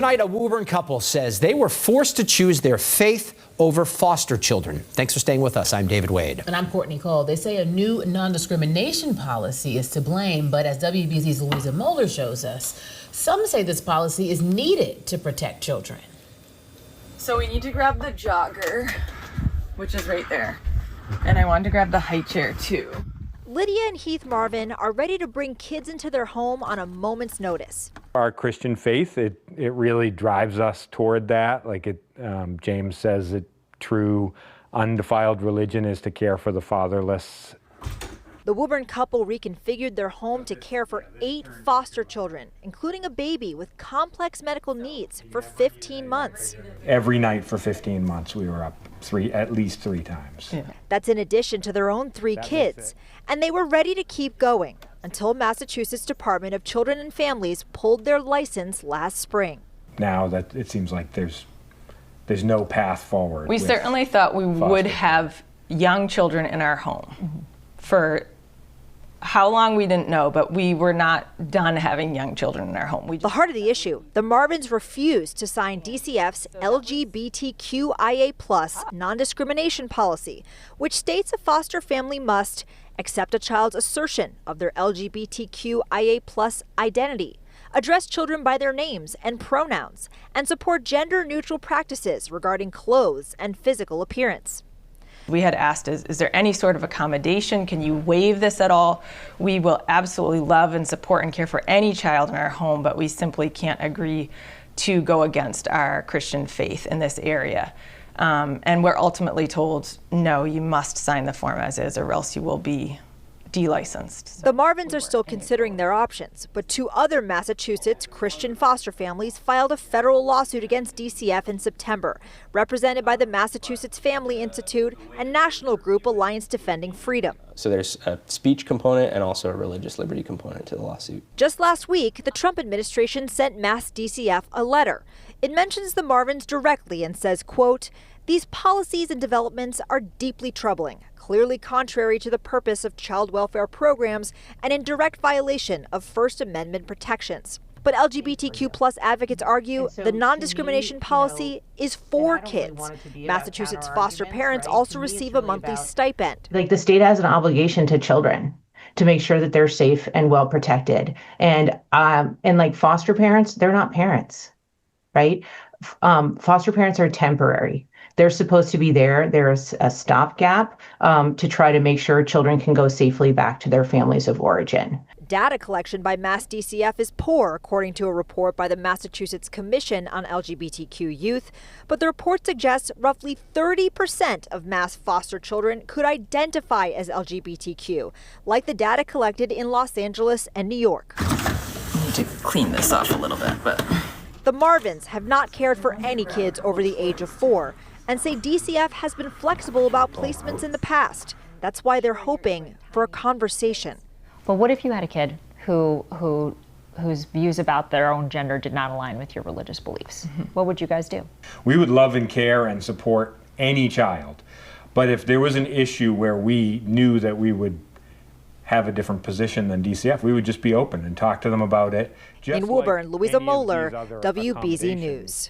Tonight, a Woburn couple says they were forced to choose their faith over foster children. Thanks for staying with us. I'm David Wade. And I'm Courtney Cole. They say a new non-discrimination policy is to blame, but as WBZ's Louisa Moeller shows us, some say this policy is needed to protect children. So we need to grab the jogger, which is right there. And I wanted to grab the high chair too. Lydia and Heath Marvin are ready to bring kids into their home on a moment's notice. Our Christian faith, it really drives us toward that. James says that true undefiled religion is to care for the fatherless. The Woburn couple reconfigured their home to care for 8 foster children, including a baby with complex medical needs, for 15 months. Every night for 15 months we were up at least three times. Yeah. That's in addition to their own 3 kids. And they were ready to keep going until Massachusetts Department of Children and Families pulled their license last spring. Now that it seems like there's no path forward. We certainly thought we would have young children in our home. For how long we didn't know, but we were not done having young children in our home. The heart of the issue, the Marvins refused to sign DCF's LGBTQIA+ non-discrimination policy, which states a foster family must accept a child's assertion of their LGBTQIA+ identity, address children by their names and pronouns, and support gender-neutral practices regarding clothes and physical appearance. We had asked, is there any sort of accommodation? Can you waive this at all? We will absolutely love and support and care for any child in our home, but we simply can't agree to go against our Christian faith in this area. And we're ultimately told, no, you must sign the form as is, or else you will be delicensed. The Marvins are still considering their options, but 2 other Massachusetts Christian foster families filed a federal lawsuit against DCF in September, represented by the Massachusetts Family Institute and national group Alliance Defending Freedom. So there's a speech component and also a religious liberty component to the lawsuit. Just last week, the Trump administration sent Mass DCF a letter. It mentions the Marvins directly and says, quote, "These policies and developments are deeply troubling, clearly contrary to the purpose of child welfare programs and in direct violation of First Amendment protections." But LGBTQ+ advocates argue the non-discrimination policy is for kids. Massachusetts foster parents also receive a monthly stipend. The state has an obligation to children to make sure that they're safe and well protected. And foster parents, they're not parents, right? Foster parents are temporary. They're supposed to be there. There's a stopgap to try to make sure children can go safely back to their families of origin. Data collection by Mass DCF is poor, according to a report by the Massachusetts Commission on LGBTQ Youth. But the report suggests roughly 30% of Mass foster children could identify as LGBTQ, like the data collected in Los Angeles and New York. I need to clean this off a little bit, but... The Marvins have not cared for any kids over the age of 4 and say DCF has been flexible about placements in the past. That's why they're hoping for a conversation. But what if you had a kid whose views about their own gender did not align with your religious beliefs? What would you guys do? We would love and care and support any child. But if there was an issue where we knew that we would have a different position than DCF, we would just be open and talk to them about it. In Woburn, Louisa Moeller, WBZ News.